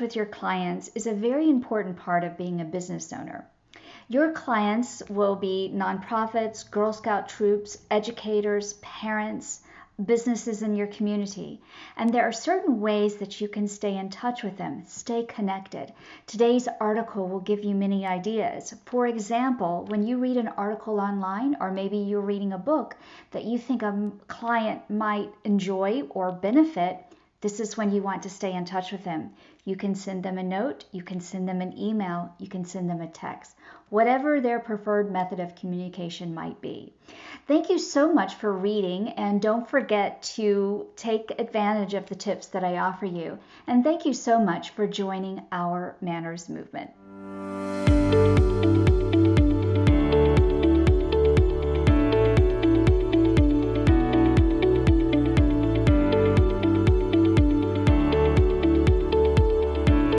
with your clients is a very important part of being a business owner. Your clients will be nonprofits, Girl Scout troops, educators, parents, businesses in your community. And there are certain ways that you can stay in touch with them, stay connected. Today's article will give you many ideas. For example, when you read an article online, or maybe you're reading a book that you think a client might enjoy or benefit, this is when you want to stay in touch with them. You can send them a note, you can send them an email, you can send them a text, whatever their preferred method of communication might be. Thank you so much for reading, and don't forget to take advantage of the tips that I offer you. And thank you so much for joining our Manners movement.